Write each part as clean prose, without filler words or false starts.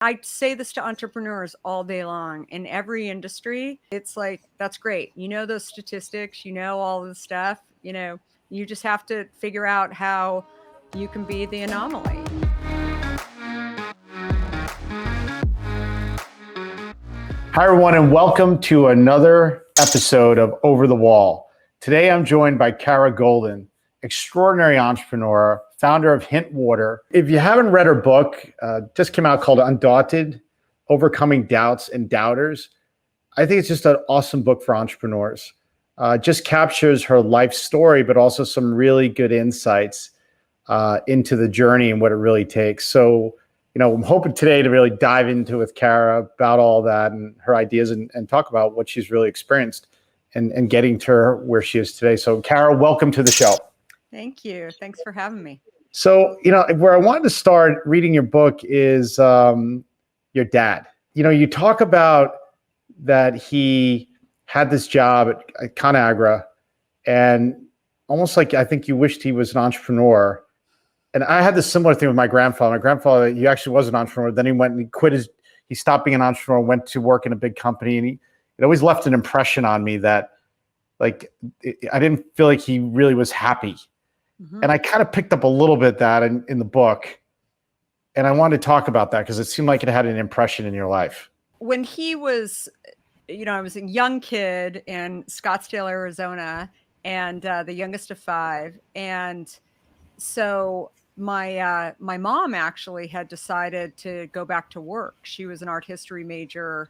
I say this to entrepreneurs all day long in every industry. It's like, that's great. You know those statistics, you know all the stuff, you just have to figure out how you can be the anomaly. Hi, everyone, and welcome to another episode of Over the Wall. Today, I'm joined by Kara Goldin, extraordinary entrepreneur, founder of Hint Water. If you haven't read her book, just came out called Undaunted, Overcoming Doubts and Doubters. I think it's just an awesome book for entrepreneurs. Just captures her life story, but also some really good insights into the journey and what it really takes. So, I'm hoping today to really dive into with Kara about all that and her ideas and talk about what she's really experienced and getting to her where she is today. So, Kara, welcome to the show. Thank you. Thanks for having me. So, where I wanted to start reading your book is your dad. You talk about that he had this job at ConAgra and almost like I think you wished he was an entrepreneur. And I had this similar thing with my grandfather. My grandfather, he actually was an entrepreneur. Then he went and he quit he stopped being an entrepreneur, went to work in a big company. And it always left an impression on me that I didn't feel like he really was happy. Mm-hmm. And I kind of picked up a little bit that in the book. And I wanted to talk about that because it seemed like it had an impression in your life. When he was, I was a young kid in Scottsdale, Arizona, and the youngest of five. And so my mom actually had decided to go back to work. She was an art history major.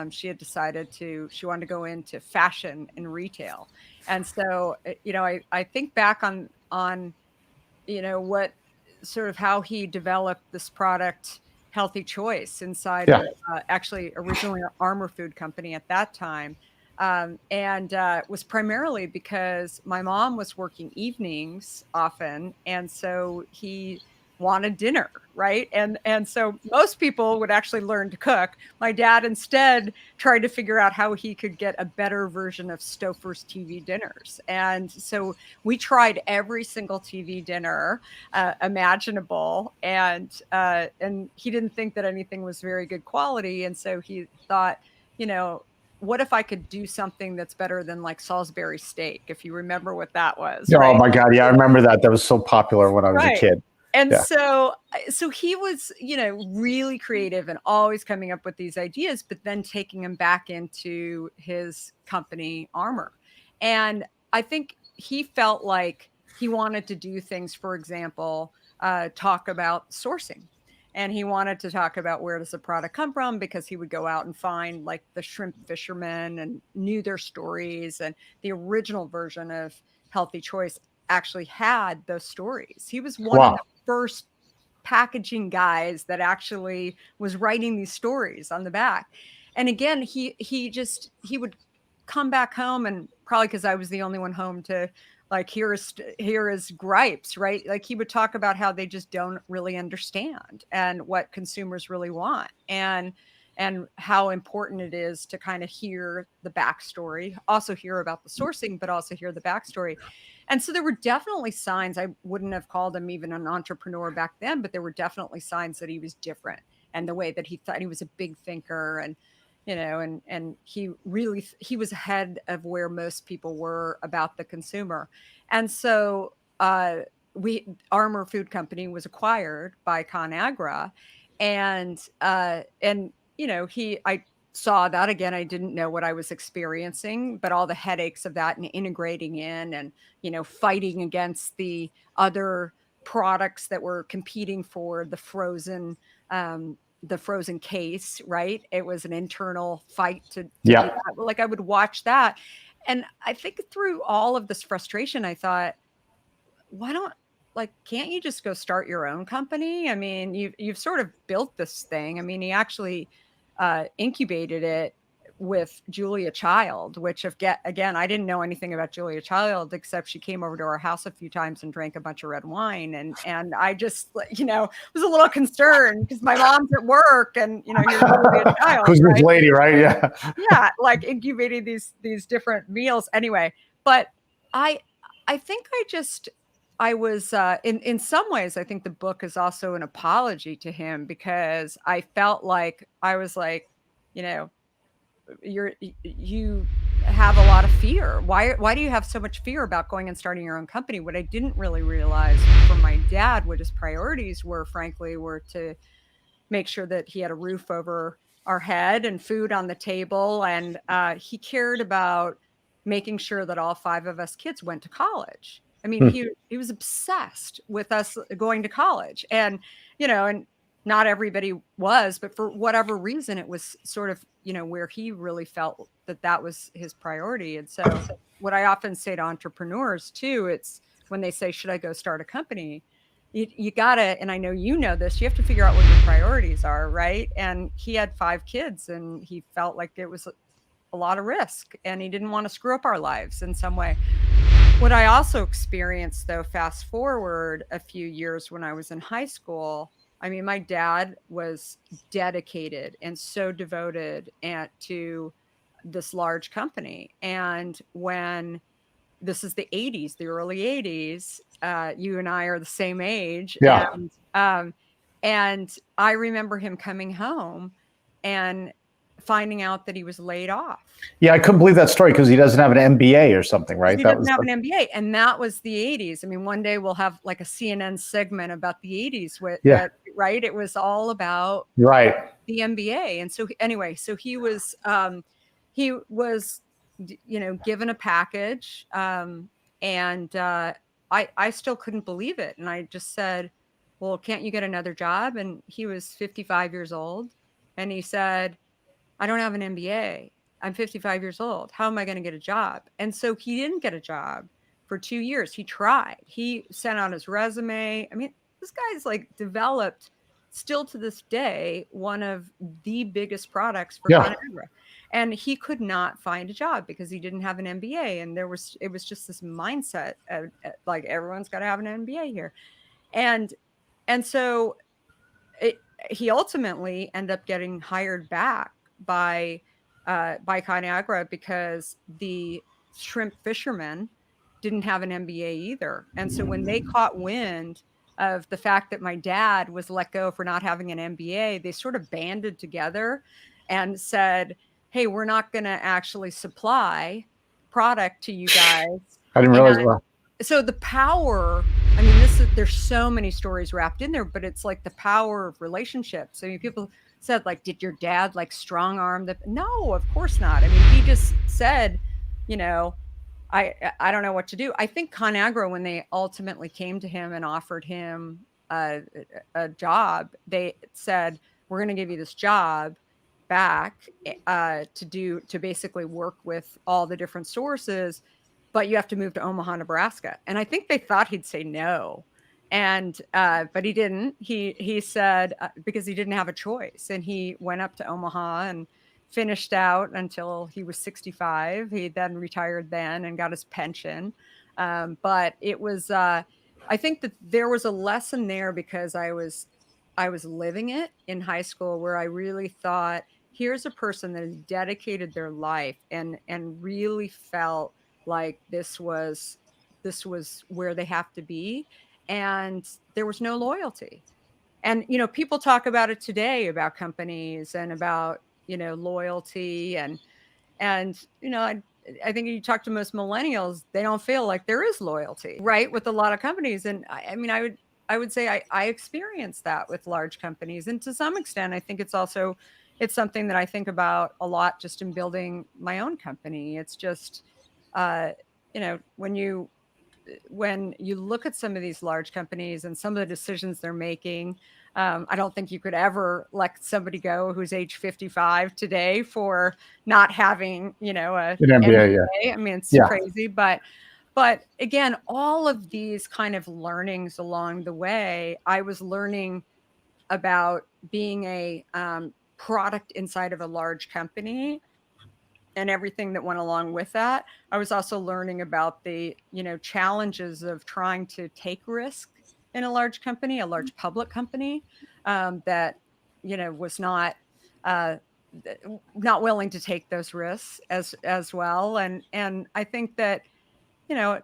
She had decided she wanted to go into fashion and retail. And so, I think back on what sort of how he developed this product, Healthy Choice, inside of actually originally an Armor Food company at that time. And was primarily because my mom was working evenings often. And so he wanted dinner, right? And so most people would actually learn to cook. My dad instead tried to figure out how he could get a better version of Stouffer's TV dinners. And so we tried every single TV dinner imaginable. And he didn't think that anything was very good quality. And so he thought, what if I could do something that's better than like Salisbury steak, if you remember what that was? Oh, right? My God. Yeah, I remember that. That was so popular when I was a kid. And so he was, really creative and always coming up with these ideas, but then taking them back into his company, Armor. And I think he felt like he wanted to do things, for example, talk about sourcing. And he wanted to talk about where does the product come from, because he would go out and find like the shrimp fishermen and knew their stories. And the original version of Healthy Choice actually had those stories. He was one of the first packaging guys that actually was writing these stories on the back. And again, he would come back home, and probably because I was the only one home to like hear his gripes, right? Like he would talk about how they just don't really understand and what consumers really want, and how important it is to kind of hear the backstory, also hear about the sourcing, but also hear the backstory. And so there were definitely signs. I wouldn't have called him even an entrepreneur back then, but there were definitely signs that he was different, and the way that he thought. He was a big thinker, and and he was ahead of where most people were about the consumer. And so Armor Food Company was acquired by ConAgra, and I saw that again. I didn't know what I was experiencing, but all the headaches of that and integrating in and, fighting against the other products that were competing for the frozen case, right? It was an internal fight to do that. Like I would watch that. And I think through all of this frustration, I thought, can't you just go start your own company? I mean, you've sort of built this thing. I mean, he actually incubated it with Julia Child, which again, I didn't know anything about Julia Child, except she came over to our house a few times and drank a bunch of red wine. And I just, was a little concerned because my mom's at work and, you're Julia Child. Who's this lady, right? Yeah. Yeah. Like incubating these different meals anyway. But I think I just I was in some ways, I think the book is also an apology to him because I felt like I was like, you know, you have a lot of fear. Why do you have so much fear about going and starting your own company? What I didn't really realize from my dad, what his priorities were, frankly, were to make sure that he had a roof over our head and food on the table, and he cared about making sure that all 5 of us kids went to college. I mean, Hmm. he was obsessed with us going to college, and, and not everybody was, but for whatever reason, it was sort of, where he really felt that that was his priority. And so what I often say to entrepreneurs too, it's when they say, "Should I go start a company?" You gotta, and I know you know this, you have to figure out what your priorities are, right? And he had 5 kids and he felt like it was a lot of risk and he didn't want to screw up our lives in some way. What I also experienced, though, fast forward a few years when I was in high school, I mean, my dad was dedicated and so devoted to this large company. And when this is the 80s, the early 80s. You and I are the same age. Yeah. And I remember him coming home and finding out that he was laid off. Yeah, I couldn't believe that story because he doesn't have an MBA or something, right? He That doesn't was have an MBA. And that was the 80s. I mean, one day we'll have like a CNN segment about the 80s with yeah, right? It was all about right. the MBA. And so anyway, so he was given a package, and I still couldn't believe it. And I just said, "Well, can't you get another job?" And he was 55 years old, and he said, "I don't have an MBA. I'm 55 years old. How am I going to get a job?" And so he didn't get a job for 2 years. He tried. He sent out his resume. I mean, this guy's like developed, still to this day, one of the biggest products for Yeah. ConAgra. And he could not find a job because he didn't have an MBA. And it was just this mindset of, like, everyone's got to have an MBA here. And so he ultimately ended up getting hired back by ConAgra because the shrimp fishermen didn't have an MBA either. And so when they caught wind of the fact that my dad was let go for not having an MBA, they sort of banded together and said, "Hey, we're not going to actually supply product to you guys." I didn't realize. And Well, so the power, I mean, there's so many stories wrapped in there, but it's like the power of relationships. I mean, people said, like, did your dad like strong arm the? No, of course not. I mean, he just said, you know, I don't know what to do. I think ConAgra, when they ultimately came to him and offered him a job, they said, "We're going to give you this job back to basically work with all the different sources, but you have to move to Omaha, Nebraska." And I think they thought he'd say no. And but he didn't. He said because he didn't have a choice, and he went up to Omaha and finished out until he was 65. He then retired then and got his pension. But it was I think that there was a lesson there because I was living it in high school where I really thought, here's a person that has dedicated their life and really felt like this was where they have to be, and there was no loyalty. And people talk about it today about companies and about loyalty, and I think you talk to most millennials, they don't feel like there is loyalty, right, with a lot of companies. And I mean, I would say I experienced that with large companies, and to some extent I think it's something that I think about a lot just in building my own company. It's just uh when you look at some of these large companies and some of the decisions they're making, I don't think you could ever let somebody go who's age 55 today for not having, a an MBA. Yeah. MBA. I mean, it's Yeah. crazy, but again, all of these kind of learnings along the way, I was learning about being a product inside of a large company and everything that went along with that. I was also learning about the, challenges of trying to take risk in a large company, a large public company, that, was uh, not willing to take those risks as well. And I think that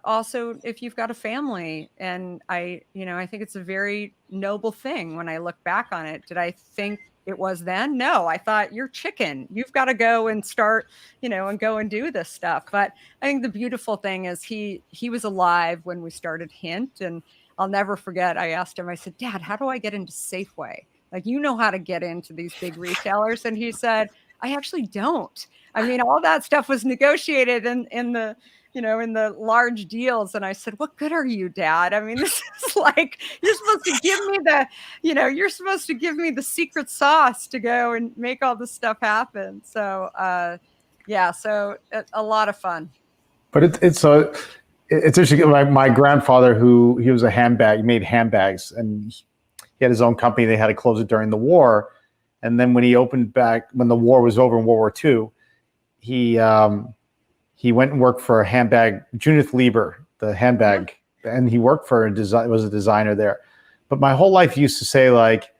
also if you've got a family, and I think it's a very noble thing when I look back on it. Did I think it was then? No, I thought you're chicken. You've got to go and start, and go and do this stuff. But I think the beautiful thing is he was alive when we started Hint, and I'll never forget. I asked him. I said, "Dad, how do I get into Safeway? Like, you know how to get into these big retailers?" And he said, "I actually don't. I mean, all that stuff was negotiated in the large deals." And I said, "What good are you, Dad? I mean, this is like, you're supposed to give me the secret sauce to go and make all this stuff happen." So, yeah, so a lot of fun. But it's interesting. My grandfather, who he was he made handbags, and he had his own company. They had to close it during the war, and then when he opened back when the war was over in World War II, he he went and worked for a handbag, Judith Lieber, the handbag, and he worked for was a designer there. But my whole life used to say, like,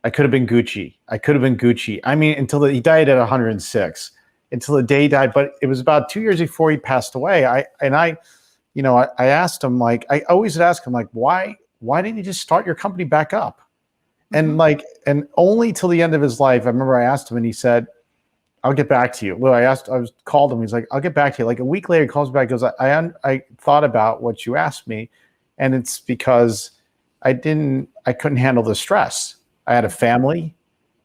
I could have been Gucci. I could have been Gucci. I mean, he died at 106, until the day he died. But it was about 2 years before he passed away. I asked him, like, I always ask him, like, why didn't you just start your company back up? And and only till the end of his life, I remember I asked him, and he said, "I'll get back to you." Well, called him. He's like, "I'll get back to you." Like a week later, he calls me back. He goes, I thought about what you asked me, and it's because I couldn't handle the stress. I had a family,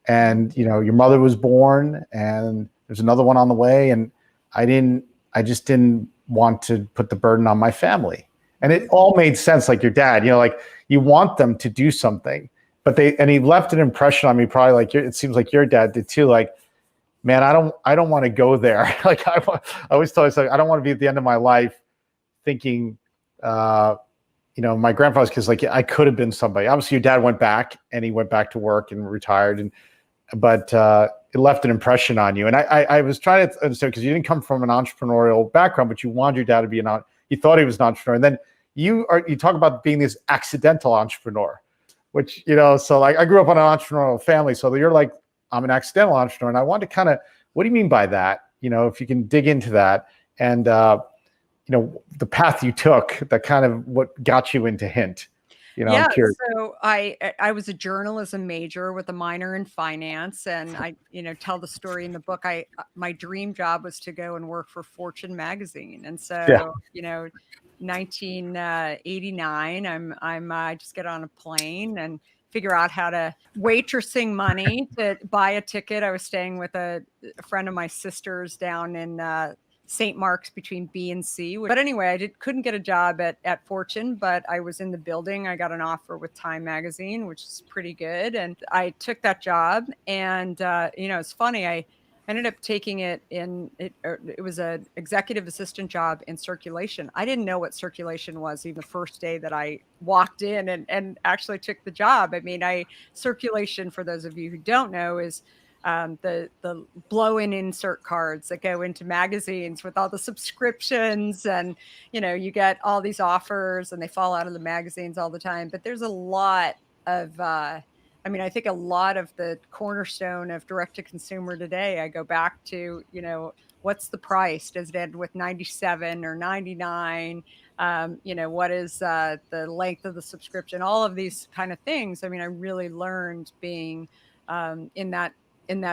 and your mother was born, and there's another one on the way, and I just didn't want to put the burden on my family. And it all made sense. Like your dad, like you want them to do something, but he left an impression on me, probably like it seems like your dad did too. Like, man, I don't want to go there. Like I always tell myself, I don't want to be at the end of my life thinking, my grandfather's kids, like, I could have been somebody. Obviously your dad went back, and he went back to work and retired, but it left an impression on you. And I was trying to understand, because you didn't come from an entrepreneurial background, but you wanted your dad to be you thought he was an entrepreneur. And then you talk about being this accidental entrepreneur, which, so like I grew up in an entrepreneurial family. So you're like, I'm an accidental entrepreneur. And I want to kind of, what do you mean by that? If you can dig into that, and, the path you took, that kind of what got you into Hint. Yeah, I'm curious. so I was a journalism major with a minor in finance, and I tell the story in the book. My dream job was to go and work for Fortune magazine, and Yeah. so 1989, I just get on a plane and figure out how to waitressing money to buy a ticket. I was staying with a friend of my sister's down in St. Mark's between B and C. But anyway, I couldn't get a job at Fortune, but I was in the building. I got an offer with Time Magazine, which is pretty good. And I took that job. And, it's funny. I ended up taking it was an executive assistant job in circulation. I didn't know what circulation was even the first day that I walked in and actually took the job. I mean, circulation, for those of you who don't know, is the blow-in insert cards that go into magazines with all the subscriptions, and you get all these offers and they fall out of the magazines all the time. But there's a lot of I think a lot of the cornerstone of direct to consumer today, I go back to, what's the price? Does it end with 97 or 99? What is the length of the subscription? All of these kind of things. I mean, I really learned being in that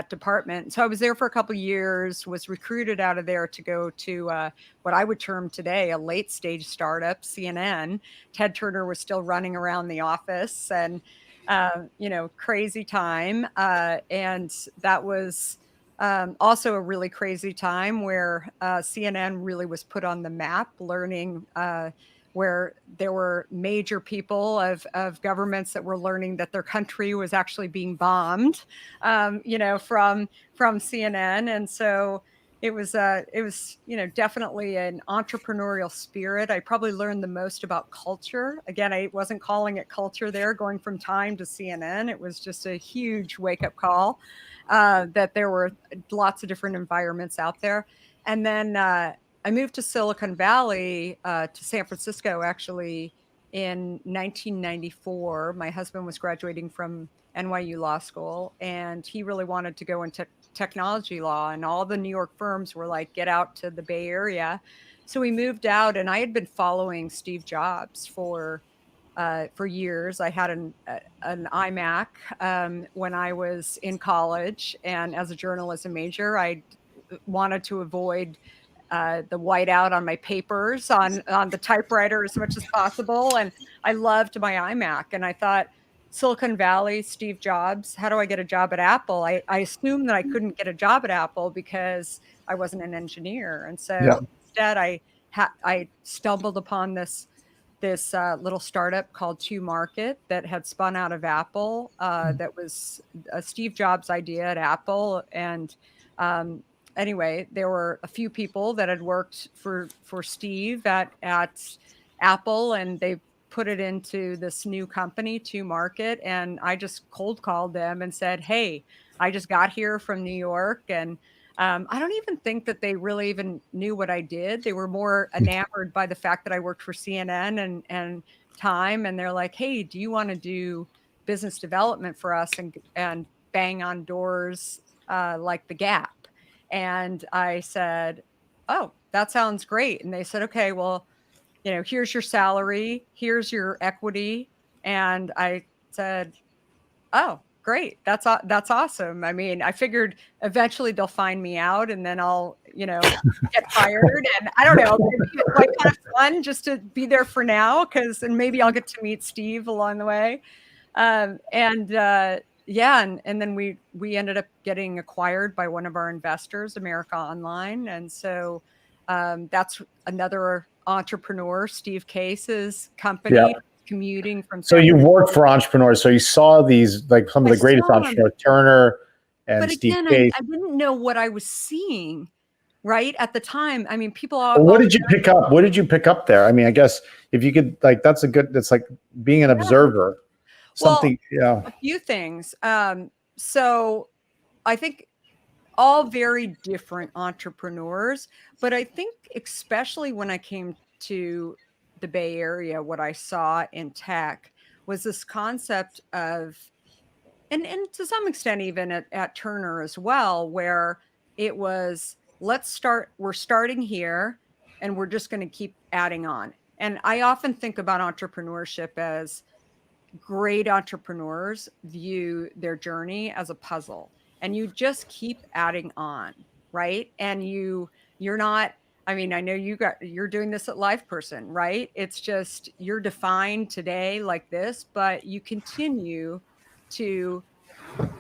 department. So I was there for a couple of years, was recruited out of there to go to what I would term today a late stage startup, CNN. Ted Turner was still running around the office, and, crazy time. And that was also a really crazy time where CNN really was put on the map, learning where there were major people of governments that were learning that their country was actually being bombed, from CNN. And so it was definitely an entrepreneurial spirit. I probably learned the most about culture. Again, I wasn't calling it culture there, going from Time to CNN. It was just a huge wake up call that there were lots of different environments out there. And then I moved to Silicon Valley, to San Francisco, actually, in 1994. My husband was graduating from NYU Law School, and he really wanted to go into technology law, and all the New York firms were like, get out to the Bay Area. So we moved out, and I had been following Steve Jobs for years. I had an iMac when I was in college, and as a journalism major, I wanted to avoid the whiteout on my papers on the typewriter as much as possible. And I loved my iMac, and I thought, Silicon Valley, Steve Jobs, how do I get a job at Apple? I assumed that I couldn't get a job at Apple because I wasn't an engineer. And Yeah. so instead I stumbled upon this little startup called To Market that had spun out of Apple. That was a Steve Jobs idea at Apple. And anyway, there were a few people that had worked for Steve at Apple, and they put it into this new company, To Market. And I just cold called them and said, hey, I just got here from New York, and I don't even think that they really even knew what I did. They were more enamored by the fact that I worked for CNN and Time. And they're like, hey, do you want to do business development for us and bang on doors like the Gap? And I said, oh, that sounds great. And they said, okay, well, here's your salary, here's your equity. And I said, oh, great. That's awesome. I mean, I figured eventually they'll find me out, and then I'll, get fired. And I don't know, it's like kind of fun just to be there for now, and maybe I'll get to meet Steve along the way. Yeah, and then we ended up getting acquired by one of our investors, America Online. And so that's another entrepreneur, Steve Case's company. Yeah. Commuting from. So you worked for entrepreneurs. So you saw these, like some of the greatest entrepreneurs, Turner and but Steve again, Case. I didn't know what I was seeing right at the time. I mean, people Well, what did you pick up? What did you pick up there? I mean, I guess if you could, like, that's like being an observer. Something, well, a few things. So I think all very different entrepreneurs, but I think especially when I came to the Bay Area, what I saw in tech was this concept of, and to some extent even at Turner as well, where it was, we're starting here and we're just going to keep adding on. And I often think about entrepreneurship as great entrepreneurs view their journey as a puzzle, and you just keep adding on, right? And you're not, I mean, I know you're doing this at LivePerson, right? It's just, you're defined today like this, but you continue to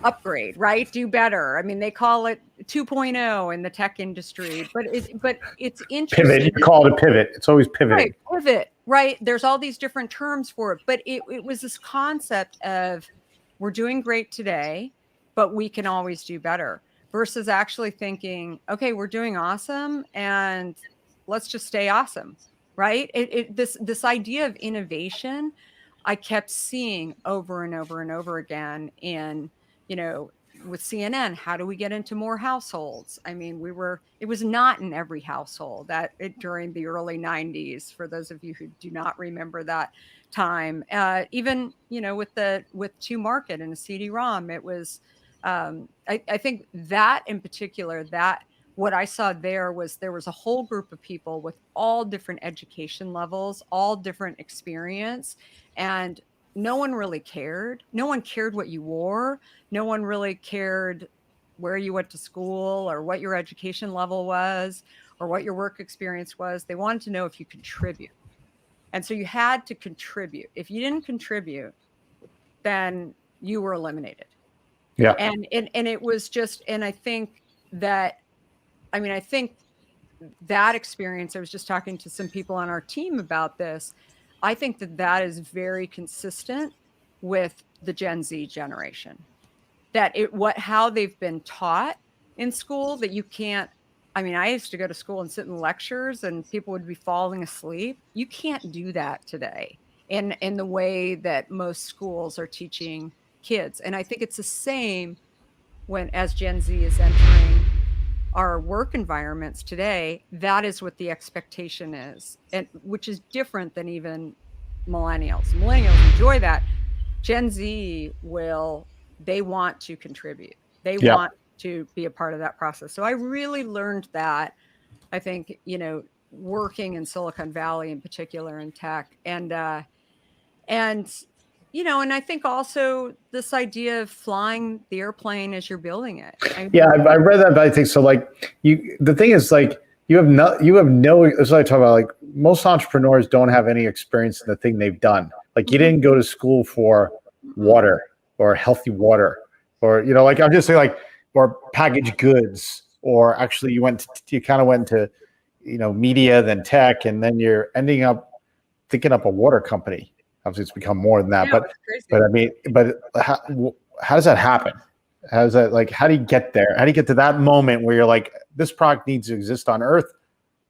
upgrade, right? Do better. I mean, they call it 2.0 in the tech industry, but it's interesting. Pivot, you call it a pivot. It's always pivoting. Right, pivot, right? There's all these different terms for it, but it was this concept of, we're doing great today, but we can always do better, versus actually thinking, okay, we're doing awesome and let's just stay awesome, right? This idea of innovation, I kept seeing over and over and over again in, with CNN. How do we get into more households? I mean, it was not in every household during the early 90s, for those of you who do not remember that time. Even, with To Market and a CD-ROM, it was, I think that in particular, that what I saw there was a whole group of people with all different education levels, all different experience, and no one really cared. No one cared what you wore. No one really cared where you went to school or what your education level was or what your work experience was. They wanted to know if you contribute. And so you had to contribute. If you didn't contribute, then you were eliminated. Yeah. And it was just, and I think that experience, I was just talking to some people on our team about this. I think that is very consistent with the Gen Z generation, that how they've been taught in school, that you can't, I mean, I used to go to school and sit in lectures and people would be falling asleep. You can't do that today in the way that most schools are teaching kids. And I think it's the same as Gen Z is entering our work environments today. That is what the expectation is, and which is different than even millennials. Millennials enjoy that. Gen Z will they want to contribute. They Yeah. want to be a part of that process. So I really learned that, I think, working in Silicon Valley in particular in tech. And and I think also this idea of flying the airplane as you're building it. Yeah, I read that, but I think so. Like the thing is, like you have no. That's what I talk about. Like most entrepreneurs don't have any experience in the thing they've done. Like you didn't go to school for water or healthy water, or like I'm just saying, like or packaged goods, or actually you kind of went to, media, then tech, and then you're ending up thinking up a water company. Obviously, it's become more than that, Yeah, but it's crazy. I mean, how does that happen? How's that like? How do you get there? How do you get to that moment where you're like, this product needs to exist on Earth?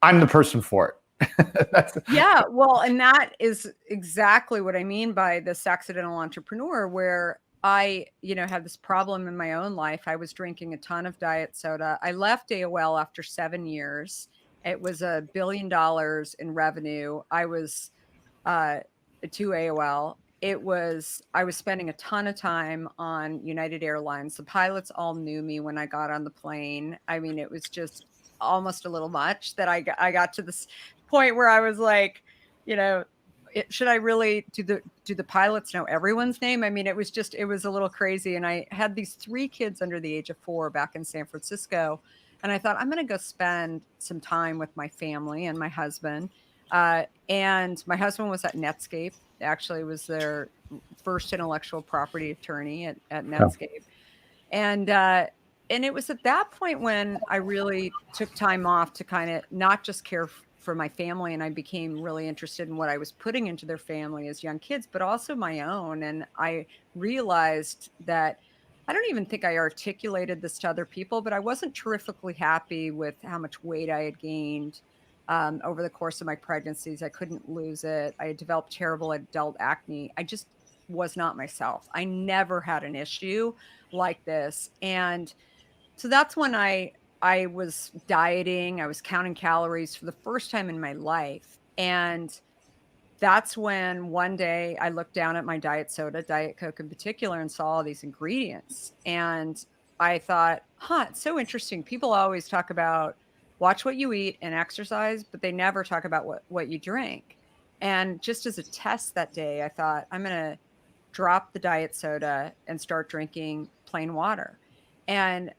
I'm the person for it. Yeah, well, and that is exactly what I mean by this accidental entrepreneur, where I, had this problem in my own life. I was drinking a ton of diet soda. I left AOL after 7 years. It was $1 billion in revenue. I was uh, to AOL. I was spending a ton of time on United Airlines. The pilots all knew me when I got on the plane. I mean, it was just almost a little much that I got to this point where I was like, should I really do the pilots know everyone's name? I mean, it was a little crazy. And I had these 3 kids under the age of 4 back in San Francisco. And I thought, I'm going to go spend some time with my family and my husband. And my husband was at Netscape, actually was their first intellectual property attorney at Netscape. And it was at that point when I really took time off to kind of not just care for my family, and I became really interested in what I was putting into their family as young kids, but also my own. And I realized that I don't even think I articulated this to other people, but I wasn't terrifically happy with how much weight I had gained over the course of my pregnancies. I couldn't lose it. I had developed terrible adult acne. I just was not myself. I never had an issue like this. And so that's when I was dieting. I was counting calories for the first time in my life. And that's when one day I looked down at my diet soda, Diet Coke in particular, and saw all these ingredients. And I thought, it's so interesting. People always talk about watch what you eat and exercise, but they never talk about what you drink. And just as a test that day, I thought, I'm going to drop the diet soda and start drinking plain water. And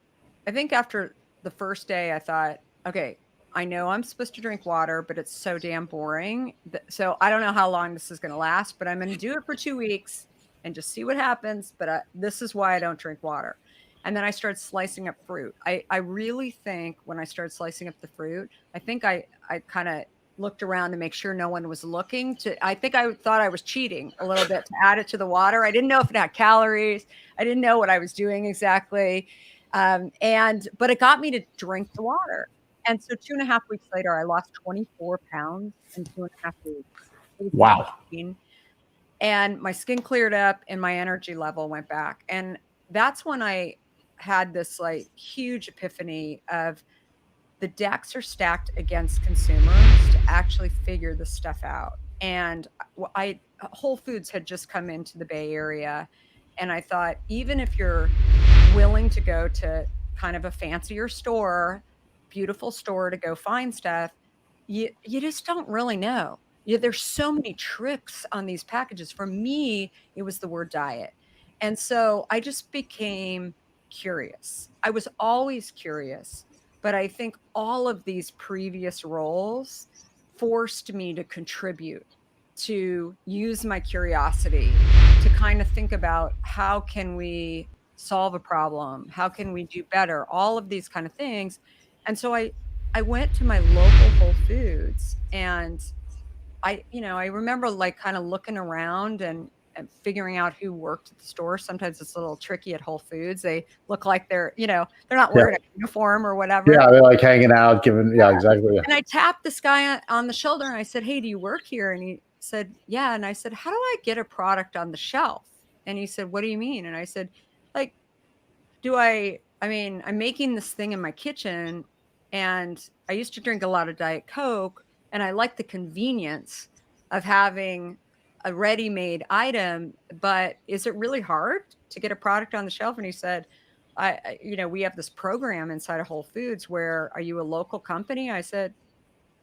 I think after the first day, I thought, okay, I know I'm supposed to drink water, but it's so damn boring. So I don't know how long this is going to last, but I'm going to do it for 2 weeks and just see what happens. But this is why I don't drink water. And then I started slicing up fruit. I really think when I started slicing up the fruit, I think I kind of looked around to make sure no one was looking. I think I thought I was cheating a little bit to add it to the water. I didn't know if it had calories. I didn't know what I was doing exactly. But it got me to drink the water. And so 2.5 weeks later, I lost 24 pounds in 2.5 weeks. It was Wow. insane. And my skin cleared up and my energy level went back. And that's when I had this like huge epiphany of the decks are stacked against consumers to actually figure this stuff out. And Whole Foods had just come into the Bay Area. And I thought, even if you're willing to go to kind of a fancier store, beautiful store to go find stuff, you just don't really know. There's so many tricks on these packages. For me, it was the word diet. And so I just became curious. I was always curious, but I think all of these previous roles forced me to contribute, to use my curiosity, to kind of think about how can we solve a problem? How can we do better? All of these kind of things. And so I went to my local Whole Foods, and I remember like kind of looking around and figuring out who worked at the store. Sometimes it's a little tricky at Whole Foods. They look like they're not wearing a uniform or whatever. Yeah, they're like hanging out, giving. Yeah, exactly. And I tapped this guy on the shoulder and I said, "Hey, do you work here?" And he said, "Yeah." And I said, "How do I get a product on the shelf?" And he said, "What do you mean?" And I said, like, I'm making this thing in my kitchen, and I used to drink a lot of Diet Coke, and I like the convenience of having a ready-made item, but is it really hard to get a product on the shelf? And he said, we have this program inside of Whole Foods where, are you a local company? I said,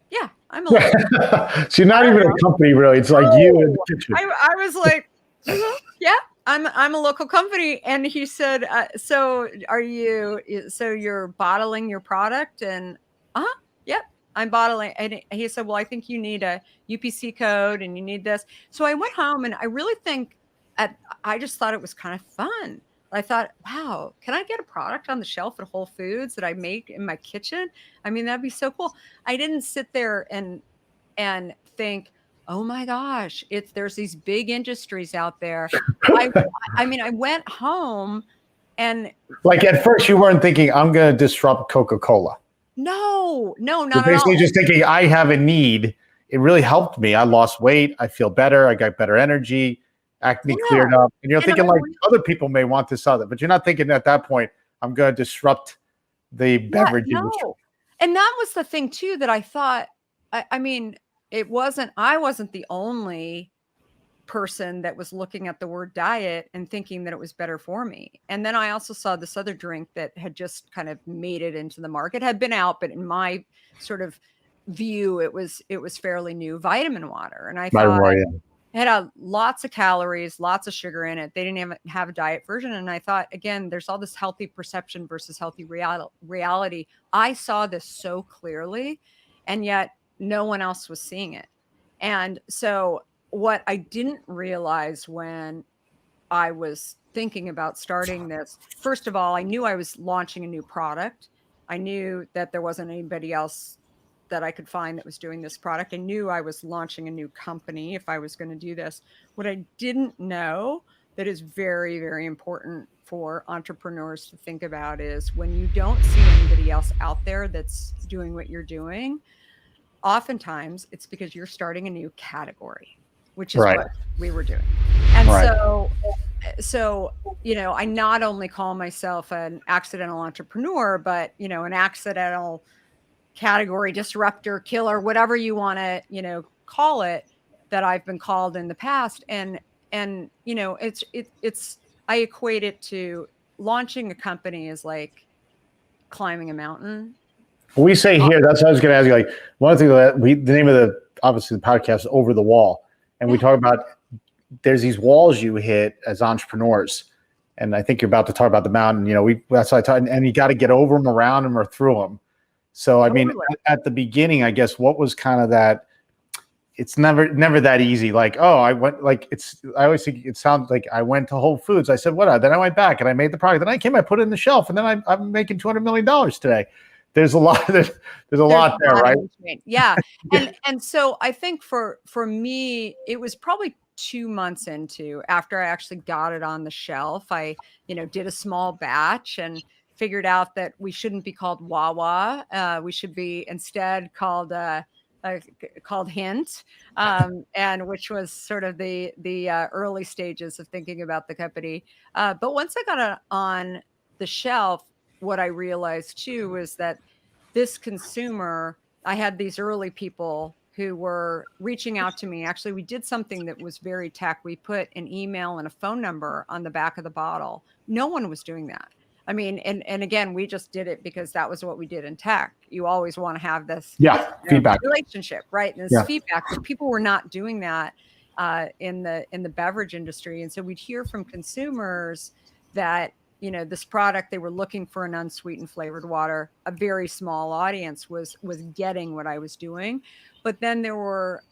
yeah, I'm a local. So you're not even a company, really. It's like you in the No. kitchen. I was like, yeah, I'm a local company. And he said, so you're bottling your product? And yep, I'm bottling. And he said, well, I think you need a UPC code and you need this. So I went home, and I really think I just thought it was kind of fun. I thought, wow, can I get a product on the shelf at Whole Foods that I make in my kitchen? I mean, that'd be so cool. I didn't sit there and think, oh my gosh, there's these big industries out there. I I mean, I went home and Like at first you weren't thinking, I'm going to disrupt Coca-Cola. no, You're not at basically all. just thinking, I have a need. It really helped me. I lost weight. I feel better. I got better energy. Acne Yeah. cleared up. And you're And thinking like other people may want this other, but you're not thinking at that point, I'm going to disrupt the beverage industry. No. And that was the thing too, that I thought, I mean, I wasn't the only person that was looking at the word diet and thinking that it was better for me. And then I also saw this other drink that had just kind of made it into the market, had been out, but in my sort of view, it was fairly new, vitamin water. And I thought it had lots of calories, lots of sugar in it. They didn't even have a diet version. And I thought, again, there's all this healthy perception versus healthy reality. I saw this so clearly, and yet no one else was seeing it. And so what I didn't realize when I was thinking about starting this, first of all, I knew I was launching a new product. I knew that there wasn't anybody else that I could find that was doing this product. I knew I was launching a new company if I was going to do this. What I didn't know that is very, very important for entrepreneurs to think about is, when you don't see anybody else out there that's doing what you're doing, oftentimes it's because you're starting a new category, which is what we were doing. And so, I not only call myself an accidental entrepreneur, but, an accidental category disruptor, killer, whatever you want to, call it, that I've been called in the past. And, it's, I equate it to launching a company is like climbing a mountain. We say here, that's what I was going to ask you. Like, one of the things that the name of obviously the podcast is Over the Wall. And we talk about, there's these walls you hit as entrepreneurs. And I think you're about to talk about the mountain. That's what I taught. And you got to get over them, around them, or through them. So, I mean, at the beginning, I guess, what was kind of that? It's never that easy. Like, oh, I always think it sounds like I went to Whole Foods. I said, what? Then I went back and I made the product. Then I put it in the shelf, and then I'm making $200 million today. There's a lot. There's a lot there, right? Yeah. And so I think for me, it was probably 2 months into, after I actually got it on the shelf, I, did a small batch and figured out that we shouldn't be called Wawa. We should be instead called Hint, and which was sort of the early stages of thinking about the company. But once I got it on the shelf, what I realized too was that this consumer, I had these early people who were reaching out to me. Actually, we did something that was very tech. We put an email and a phone number on the back of the bottle. No one was doing that. I mean, and again, we just did it because that was what we did in tech. You always want to have this feedback relationship, right? And this feedback, but people were not doing that in the beverage industry. And so we'd hear from consumers that, this product, they were looking for an unsweetened flavored water. A very small audience was getting what I was doing. But then there were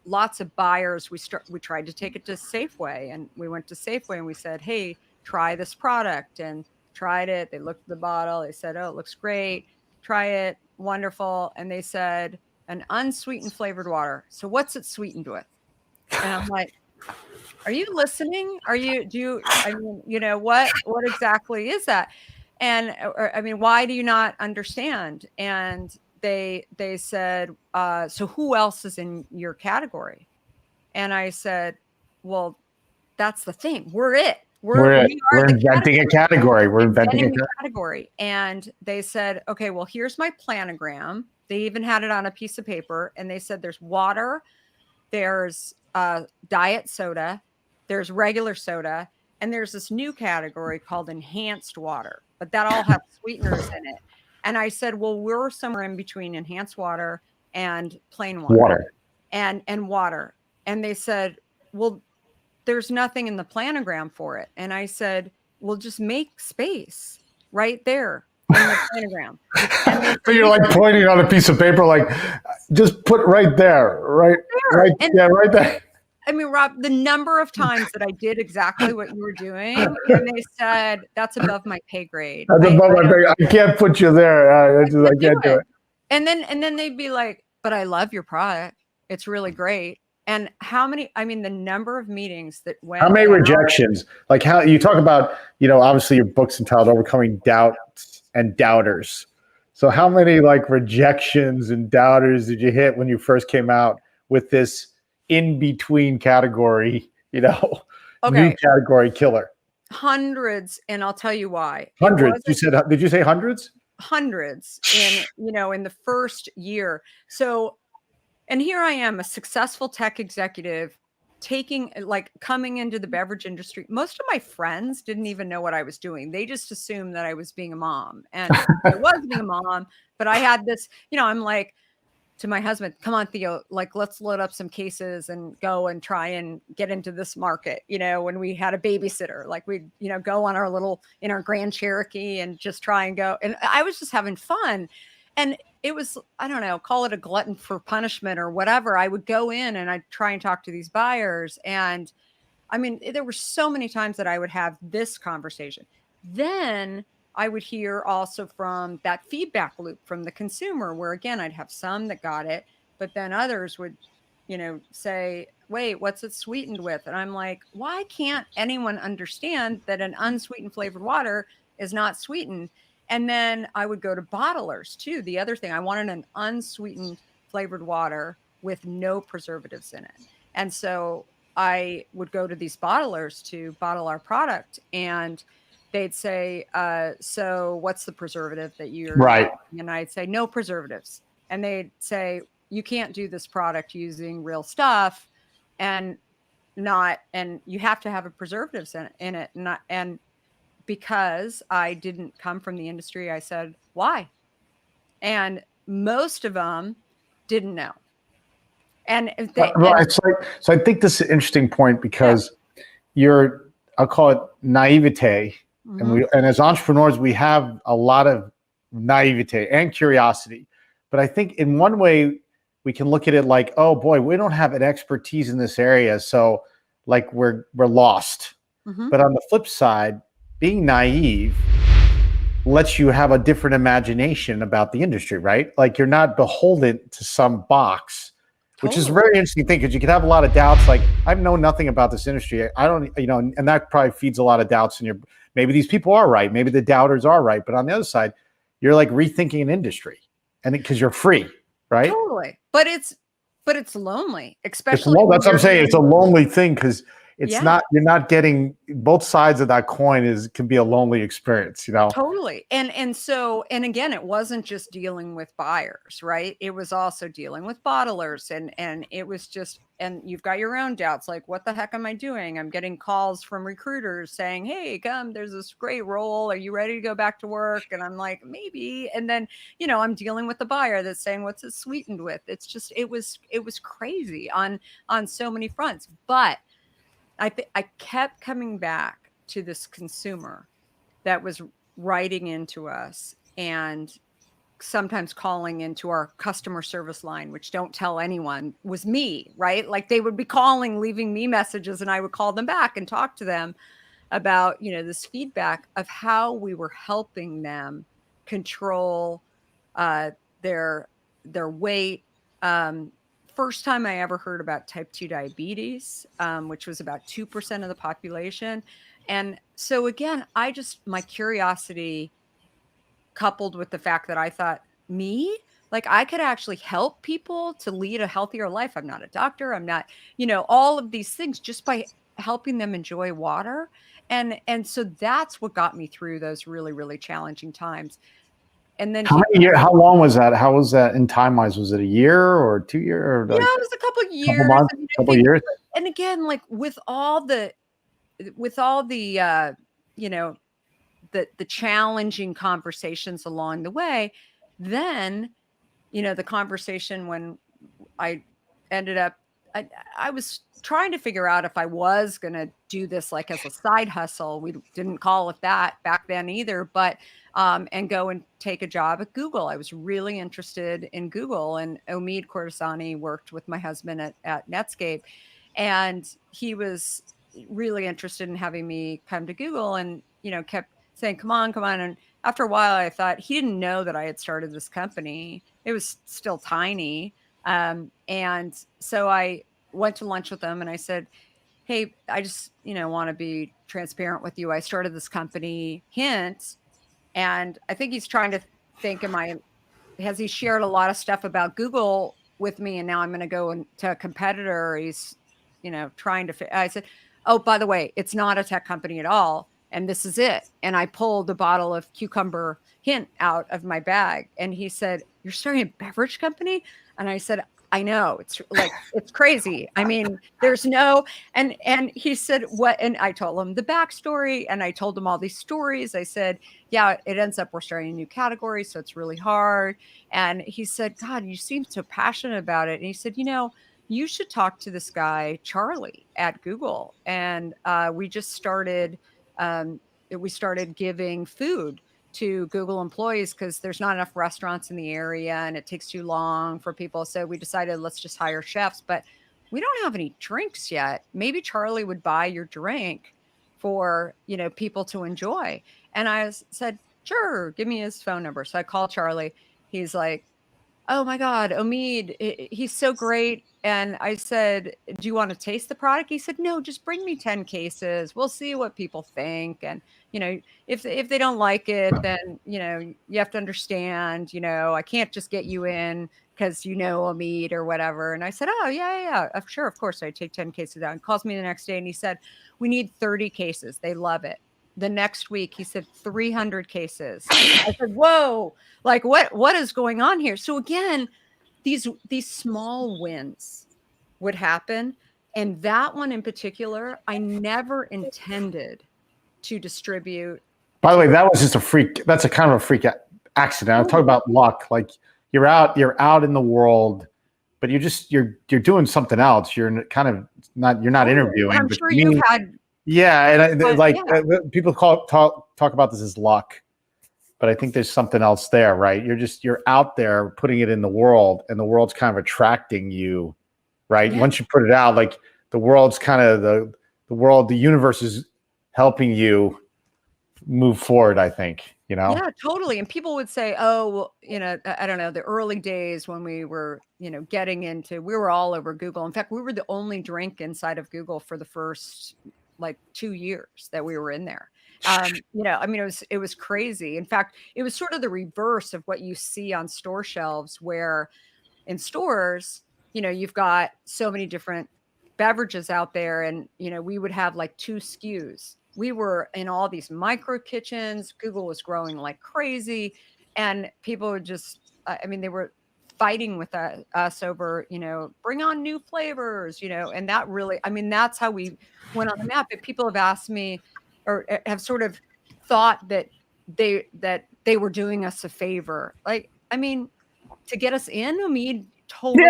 lots of buyers. We tried to take it to Safeway, and we went to Safeway and we said, hey, try this product, and tried it. They looked at the bottle. They said, oh, it looks great. Try it. Wonderful. And they said, an unsweetened flavored water. So what's it sweetened with? And I'm like, are you listening? I mean, what exactly is that? And why do you not understand? And they said, so who else is in your category? And I said, well, that's the thing. We're it. We're inventing a category. We're inventing a category. And they said, okay, well, here's my planogram. They even had it on a piece of paper. And they said, there's water, there's diet soda, there's regular soda, and there's this new category called enhanced water, but that all has sweeteners in it. And I said, well, we're somewhere in between enhanced water and plain water Water. and water. And they said, well, there's nothing in the planogram for it. And I said, well, just make space right there in the planogram. And they So said, you're like pointing on a piece of paper, like just put right there, right, there. right, And yeah, right there. I mean, Rob, the number of times that I did exactly what you were doing, and they said, that's above my pay grade. That's I above my don't, thing. I can't put you there. I I can't do can't do it. it. And then they'd be like, but I love your product. It's really great. And how many, I mean, the number of meetings that How went many down. rejections? Like how you talk about, obviously your book's entitled Overcoming Doubts and Doubters. So how many like rejections and doubters did you hit when you first came out with this in between category, new Okay, category killer? hundreds, and I'll tell you why. It Hundreds. wasn't Did you say hundreds? hundreds in the first year. So, and here I am, a successful tech executive coming into the beverage industry. Most of my friends didn't even know what I was doing. They just assumed that I was being a mom, and I was being a mom, but I had this, I'm like, to my husband, come on, Theo, like, let's load up some cases and go and try and get into this market. When we had a babysitter, like we'd, go on in our Grand Cherokee and just try and go. And I was just having fun. And it was, I don't know, call it a glutton for punishment or whatever. I would go in and I'd try and talk to these buyers. And I mean, there were so many times that I would have this conversation. Then I would hear also from that feedback loop from the consumer, where again, I'd have some that got it, but then others would, say, wait, what's it sweetened with? And I'm like, why can't anyone understand that an unsweetened flavored water is not sweetened? And then I would go to bottlers too. The other thing, I wanted an unsweetened flavored water with no preservatives in it. And so I would go to these bottlers to bottle our product, and they'd say, so what's the preservative that you're Right. using? And I'd say, no preservatives. And they'd say, you can't do this product using real stuff and you have to have a preservatives in it. And because I didn't come from the industry, I said, why? And most of them didn't know. Right. So I think this is an interesting point because I'll call it naivete. Mhm. And as entrepreneurs, we have a lot of naivete and curiosity. But I think in one way, we can look at it like, oh boy, we don't have an expertise in this area. So like we're lost. Mhm. But on the flip side, being naive lets you have a different imagination about the industry, right? Like you're not beholden to some box, which is a very interesting thing because you could have a lot of doubts. Like I've known nothing about this industry. I don't, and that probably feeds a lot of doubts in your, maybe these people are right. Maybe the doubters are right. But on the other side, you're like rethinking an industry and because you're free, right? Totally. But it's lonely, It's especially that's what I'm saying. It's a lonely thing because it's Yeah. not, you're not getting both sides of that coin can be a lonely experience, Totally. And again, it wasn't just dealing with buyers, right? It was also dealing with bottlers, and it was just, and you've got your own doubts, like, what the heck am I doing? I'm getting calls from recruiters saying, hey, come, there's this great role. Are you ready to go back to work? And I'm like, maybe. And then, I'm dealing with the buyer that's saying, what's it sweetened with? It's just, it was crazy on so many fronts. But I kept coming back to this consumer that was writing into us and sometimes calling into our customer service line, which don't tell anyone was me, right? Like they would be calling, leaving me messages, and I would call them back and talk to them about, this feedback of how we were helping them control their weight. First time I ever heard about type 2 diabetes, which was about 2% of the population. And so again, my curiosity coupled with the fact that I thought, me, like I could actually help people to lead a healthier life. I'm not a doctor. I'm not, all of these things just by helping them enjoy water. And so that's what got me through those really, really challenging times. And then How he, many years? How long was that? How was that in time wise? Was it a year or 2 year or yeah, like it was a couple a couple years. months, I mean, I couple think, years? and again, like with all the you know, the challenging conversations along the way, then, the conversation when I ended up, I, I was trying to figure out if I was going to do this like as a side hustle. We didn't call it that back then either, but, and go and take a job at Google. I was really interested in Google, and Omid Kordestani worked with my husband at Netscape, and he was really interested in having me come to Google, and, kept saying, come on, come on. And after a while, I thought he didn't know that I had started this company. It was still tiny. And so I went to lunch with him and I said, hey, I just, want to be transparent with you. I started this company, Hint, and I think he's trying to think, has he shared a lot of stuff about Google with me? And now I'm going to go to a competitor. He's, trying to, I said, oh, by the way, it's not a tech company at all. And this is it. And I pulled a bottle of cucumber Hint out of my bag. And he said, you're starting a beverage company? And I said, I know, it's like, it's crazy. I mean, there's no, and he said, what? And I told him the backstory, and I told him all these stories. I said, yeah, it ends up we're starting a new category, so it's really hard. And he said, God, you seem so passionate about it. And he said, you should talk to this guy, Charlie, at Google. And we started giving food to Google employees because there's not enough restaurants in the area and it takes too long for people. So we decided let's just hire chefs, but we don't have any drinks yet. Maybe Charlie would buy your drink for, people to enjoy. And said, sure, give me his phone number. So I called Charlie. He's like, oh my God, Omid, he's so great. And I said, do you want to taste the product? He said, no, just bring me 10 cases. We'll see what people think. And, if they don't like it, then, you have to understand, I can't just get you in because Omid or whatever. And I said, oh, yeah. Sure, of course. I take 10 cases out. And calls me the next day and he said, we need 30 cases. They love it. The next week, he said 300 cases. I said, whoa, like what is going on here? So again, these small wins would happen. And that one in particular, I never intended to distribute. By the way, that was just a freak. That's a kind of a freak accident. I'm talking about luck. Like you're out in the world, but you're doing something else. You're kind of not. You're not interviewing. I'm sure you had. Yeah, and Yeah. People talk about this as luck, but I think there's something else there, right? You're out there putting it in the world, and the world's kind of attracting you, right? Yeah. Once you put it out, like the world's kind of the universe is helping you move forward, I think, Yeah, totally. And people would say, oh, well, I don't know, the early days when we were, we were all over Google. In fact, we were the only drink inside of Google for the first like 2 years that we were in there. It was crazy. In fact, it was sort of the reverse of what you see on store shelves, where in stores, you've got so many different beverages out there, and we would have like 2 SKUs. We were in all these micro kitchens. Google was growing like crazy, and people would just they were fighting with us over, bring on new flavors, and that really, that's how we went on the map. But people have asked me, or have sort of thought that they were doing us a favor, like, to get us in. Totally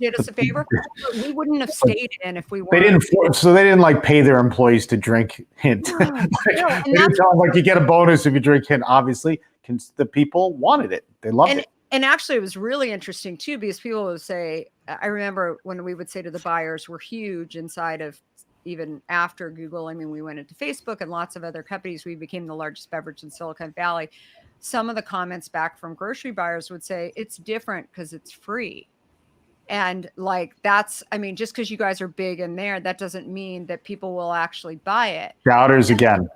did us a favor. But we wouldn't have stayed in if we weren't. They didn't like pay their employees to drink Hint. No, They and didn't tell them like you get a bonus if you drink Hint. Obviously, the people wanted it. They loved it. And actually, it was really interesting too, because people would say, I remember when we would say to the buyers, we're huge inside of, even after Google. We went into Facebook and lots of other companies. We became the largest beverage in Silicon Valley. Some of the comments back from grocery buyers would say, it's different because it's free. And like, just because you guys are big in there, that doesn't mean that people will actually buy it. Doubters again.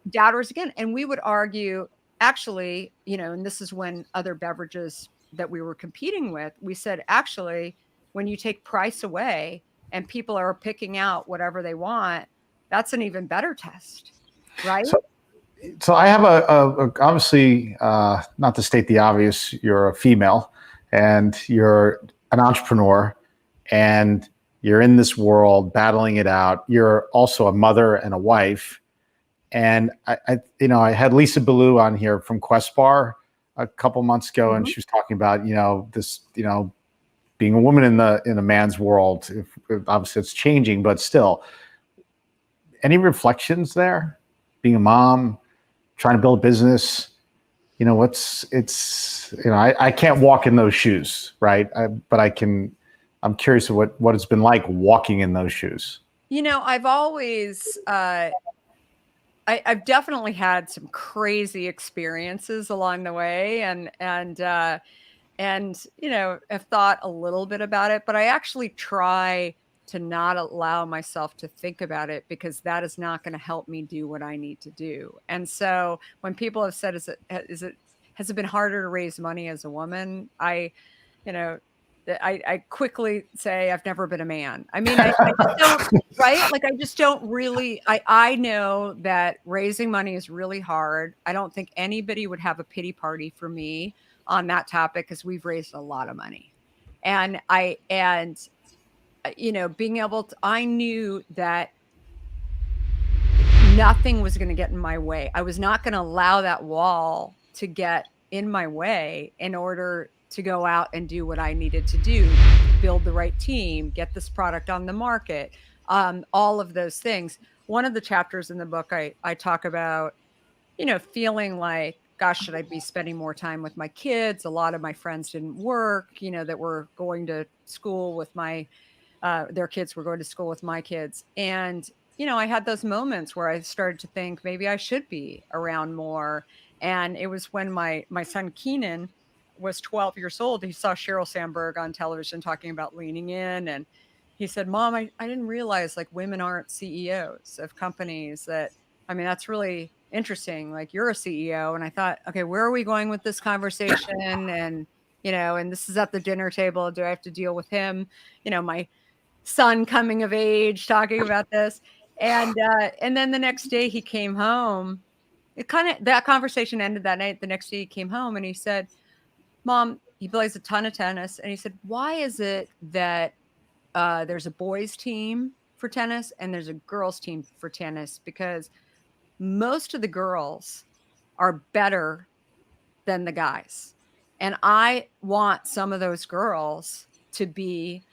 Doubters again. And we would argue, actually, and this is when other beverages that we were competing with, we said, actually, when you take price away and people are picking out whatever they want, that's an even better test, right? So I have obviously, not to state the obvious, you're a female and you're an entrepreneur and you're in this world battling it out. You're also a mother and a wife. And I had Lisa Ballou on here from Quest Bar a couple months ago, and Mhm. she was talking about, this, being a woman in a man's world. Obviously it's changing, but still, any reflections there? Being a mom, trying to build a business, I can't walk in those shoes, right? But I'm curious of what it's been like walking in those shoes. I've always, I've definitely had some crazy experiences along the way, and have thought a little bit about it, but I actually try to not allow myself to think about it because that is not going to help me do what I need to do. And so when people have said, has it been harder to raise money as a woman? You know, I quickly say I've never been a man. I mean, I just don't, right? Like I just don't really, I know that raising money is really hard. I don't think anybody would have a pity party for me on that topic because we've raised a lot of money. And being able to, I knew that nothing was going to get in my way. I was not going to allow that wall to get in my way in order to go out and do what I needed to do, build the right team, get this product on the market, all of those things. One of the chapters in the book, I talk about, feeling like, gosh, should I be spending more time with my kids? A lot of my friends didn't work, that were going to school with their kids were going to school with my kids. And, I had those moments where I started to think maybe I should be around more. And it was when my son Keenan was 12 years old. He saw Sheryl Sandberg on television talking about leaning in. And he said, Mom, I didn't realize like women aren't CEOs of companies. I mean, that's really interesting. Like you're a CEO. And I thought, okay, where are we going with this conversation? And this is at the dinner table. Do I have to deal with him? My son coming of age talking about this. And then the next day he came home. That conversation ended that night. The next day he came home and he said, Mom, he plays a ton of tennis. And he said, why is it that there's a boys team for tennis and there's a girls team for tennis? Because most of the girls are better than the guys. And I want some of those girls to be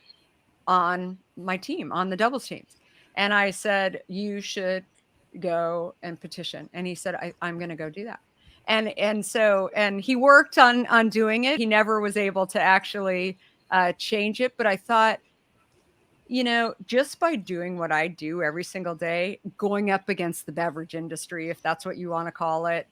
on my team, on the doubles teams. And I said, you should go and petition. And he said, I'm going to go do that. And he worked on doing it. He never was able to actually change it. But I thought, just by doing what I do every single day, going up against the beverage industry, if that's what you want to call it,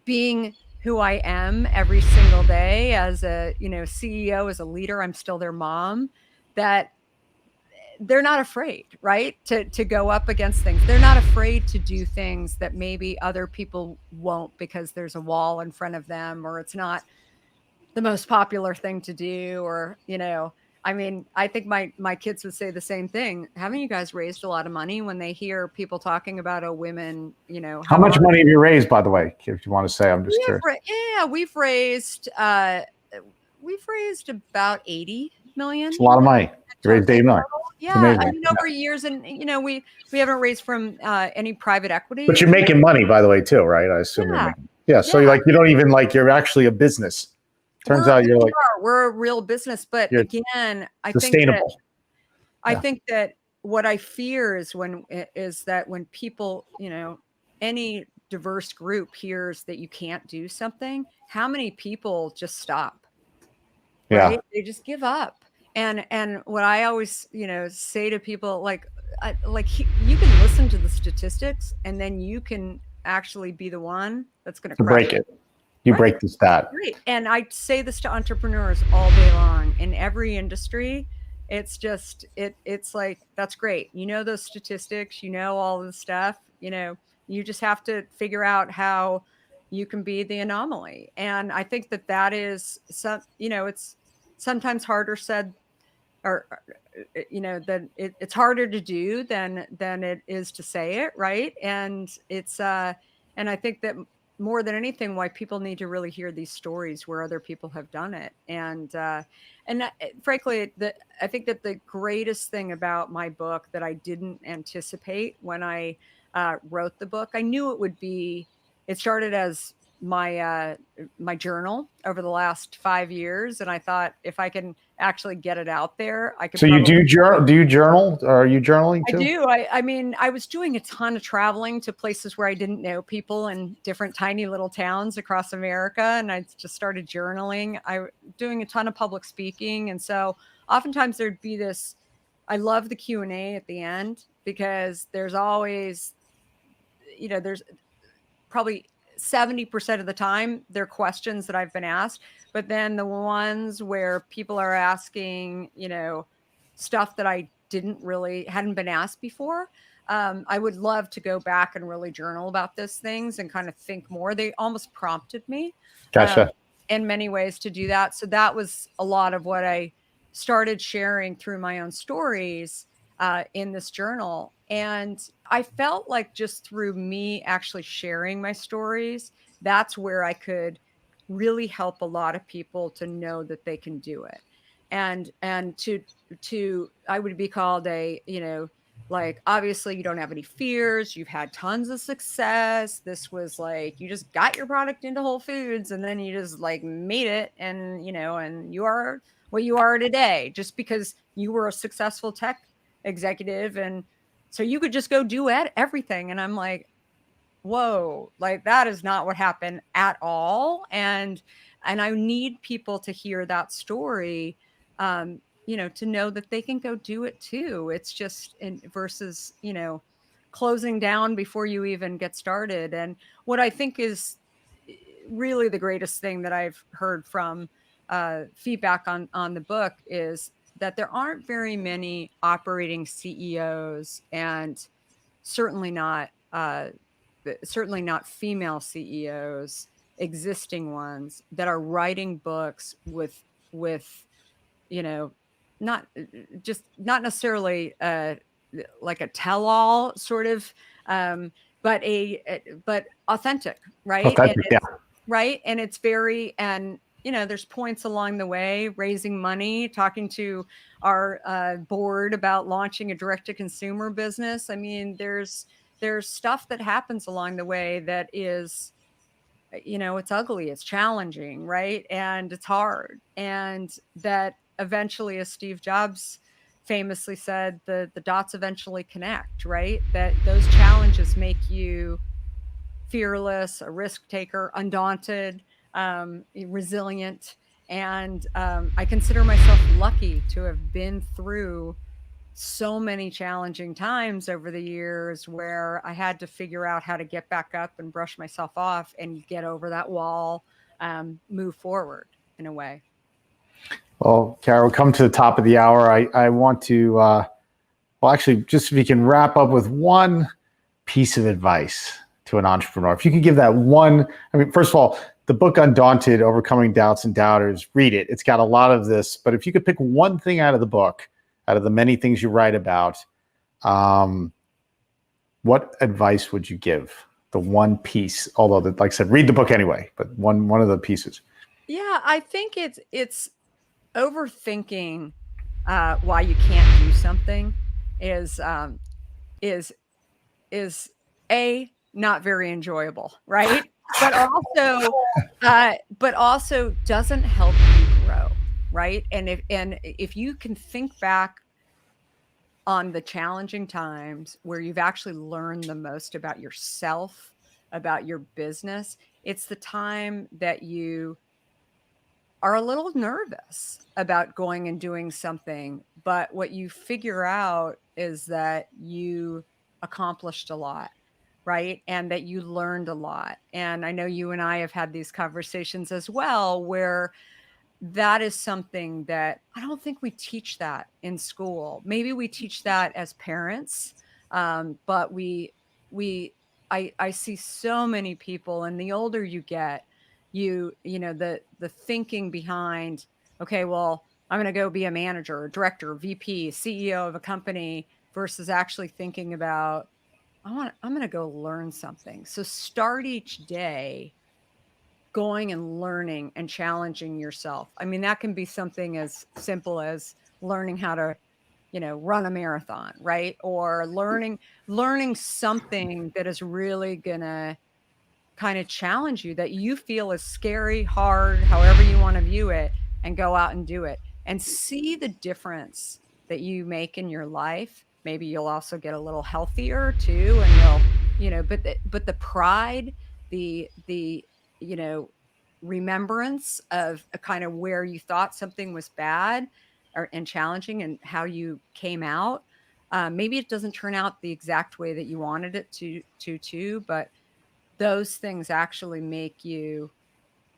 being who I am every single day as a, CEO, as a leader, I'm still their mom, that they're not afraid, right? To go up against things. They're not afraid to do things that maybe other people won't because there's a wall in front of them or it's not the most popular thing to do I mean, I think my kids would say the same thing. Haven't you guys raised a lot of money when they hear people talking about women, How have much already money have you raised, by the way, if you want to say? I'm just curious. yeah, we've raised about 80 It's million a lot of money. You raised in 8 million. total. It's Yeah, I amazing. mean, over years, and we haven't raised from any private But equity. you're making money, by the way, too, right? I assume you're Yeah, making. Yeah. So yeah, you don't even you're actually a business. Turns we're out we you're we're a real business. But you're again, sustainable. I Yeah. think that what I fear is that when people, any diverse group hears that you can't do something, how many people just stop? Yeah. Right? They just give up. And what I always, say to people, you can listen to the statistics and then you can actually be the one that's going to To crush break it. it. You Right. break the stat. Right. And I say this to entrepreneurs all day long in every industry. It's just it's like that's great. You know those statistics, all the stuff, you just have to figure out how you can be the anomaly. And I think that is it's sometimes harder said or that it's harder to do than it is to say it, right? And and I think that more than anything, why people need to really hear these stories where other people have done it. Frankly, I think that the greatest thing about my book that I didn't anticipate when I wrote the book, I knew it would be. It started as my journal over the last 5 years, and I thought if I can actually get it out there, I could So you probably. do journal? Do you journal? Or are you journaling I too? do. I mean, I was doing a ton of traveling to places where I didn't know people in different tiny little towns across America, and I just started journaling. I doing a ton of public speaking, and so oftentimes there'd be this. I love the Q&A at the end because there's always, there's probably 70% of the time they're questions that I've been asked, but then the ones where people are asking, stuff that I hadn't been asked before. I would love to go back and really journal about those things and kind of think more. They almost prompted me um, Gotcha. in many ways to do that. So that was a lot of what I started sharing through my own stories in this journal. And I felt like just through me actually sharing my stories, that's where I could really help a lot of people to know that they can do it. And to I would be called a, like, obviously you don't have any fears, you've had tons of success. This was like you just got your product into Whole Foods and then you just like made it, and and you are what you are today just because you were a successful tech executive, and so you could just go do everything. And I'm like, whoa, like that is not what happened at all. And I need people to hear that story, to know that they can go do it too. It's just versus, closing down before you even get started. And what I think is really the greatest thing that I've heard from feedback on the book is that there aren't very many operating CEOs, and certainly not certainly not female CEOs, existing ones, that are writing books with you know not just not necessarily like a tell-all sort of, um but authentic, right? And Authentic. Yeah. it's right, and it's very, and there's points along the way, raising money, talking to our board about launching a direct to consumer business. I mean, there's stuff that happens along the way that is, it's ugly, it's challenging, right? And it's hard. And that eventually, as Steve Jobs famously said, the dots eventually connect, right? That those challenges make you fearless, a risk taker, undaunted, resilient. And I consider myself lucky to have been through so many challenging times over the years where I had to figure out how to get back up and brush myself off and get over that wall, move forward in a way. Well, Carol, come to the top of the hour. I want to, well, actually, just if you can wrap up with one piece of advice to an entrepreneur. If you could give that one, I mean, first of all, the book Undaunted, Overcoming Doubts and Doubters, read it. It's got a lot of this, but if you could pick one thing out of the book, out of the many things you write about, what advice would you give? The one piece, although, like I said, read the book anyway, but one of the pieces. Yeah, I think it's overthinking why you can't do something is is is a not very enjoyable, right? But also doesn't help you grow, right? And if you can think back on the challenging times where you've actually learned the most about yourself, about your business, it's the time that you are a little nervous about going and doing something, but what you figure out is that you accomplished a lot, right? And that you learned a lot. And I know you and I have had these conversations as well, where that is something that I don't think we teach that in school. Maybe we teach that as parents, but we I see so many people, and the older you get, the thinking behind, okay, well, I'm going to go be a manager, director, VP, CEO of a company versus actually thinking about, I'm going to go learn something. So start each day going and learning and challenging yourself. I mean, that can be something as simple as learning how to, run a marathon, right? Or learning something that is really going to kind of challenge you, that you feel is scary, hard, however you want to view it, and go out and do it and see the difference that you make in your life. Maybe you'll also get a little healthier too, and but the pride, the you know remembrance of a kind of where you thought something was bad and challenging and how you came out. Maybe it doesn't turn out the exact way that you wanted it to, but those things actually make you,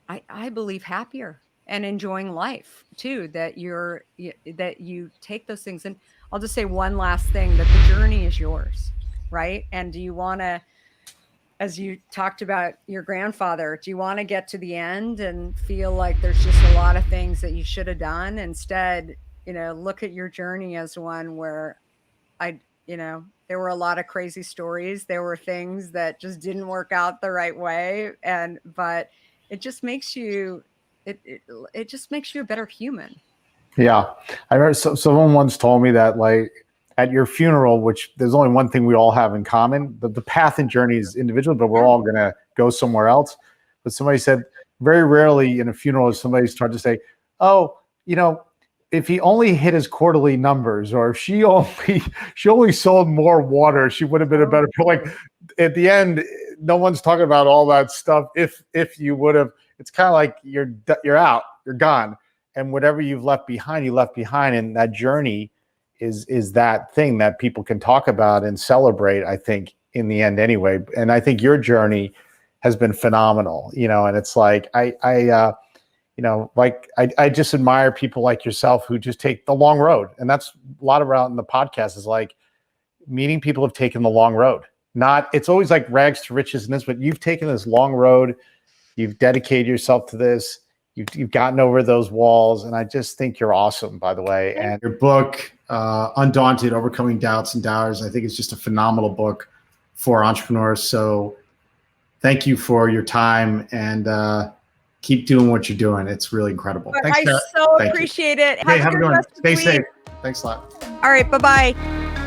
I believe, happier and enjoying life too, that you take those things. And I'll just say one last thing, that the journey is yours, right? And do you want to, as you talked about your grandfather, do you want to get to the end and feel like there's just a lot of things that you should have done? Instead, look at your journey as one where there were a lot of crazy stories. There were things that just didn't work out the right way. But it just makes you, it just makes you a better human. Yeah. I remember someone once told me that, like, at your funeral, which there's only one thing we all have in common, the path and journey is individual, but we're all going to go somewhere else. But somebody said very rarely in a funeral is somebody start to say, oh, if he only hit his quarterly numbers, or if she only sold more water, she would have been a better. Like, at the end, no one's talking about all that stuff. If you would have, it's kind of like you're out, you're gone, and whatever you've left behind, you left behind, and that journey is that thing that people can talk about and celebrate, I think, in the end anyway. And I think your journey has been phenomenal, and it's like, I just admire people like yourself who just take the long road. And that's a lot around the podcast, is like meeting people who've taken the long road. It's always like rags to riches in this, but you've taken this long road. You've dedicated yourself to this. You've gotten over those walls. And I just think you're awesome, by the way. And your book, Undaunted, Overcoming Doubts and Doubters, I think it's just a phenomenal book for entrepreneurs. So thank you for your time, and keep doing what you're doing. It's really incredible. Thanks, I so appreciate it. Have a good rest. Stay safe. Thanks a lot. All right. Bye-bye.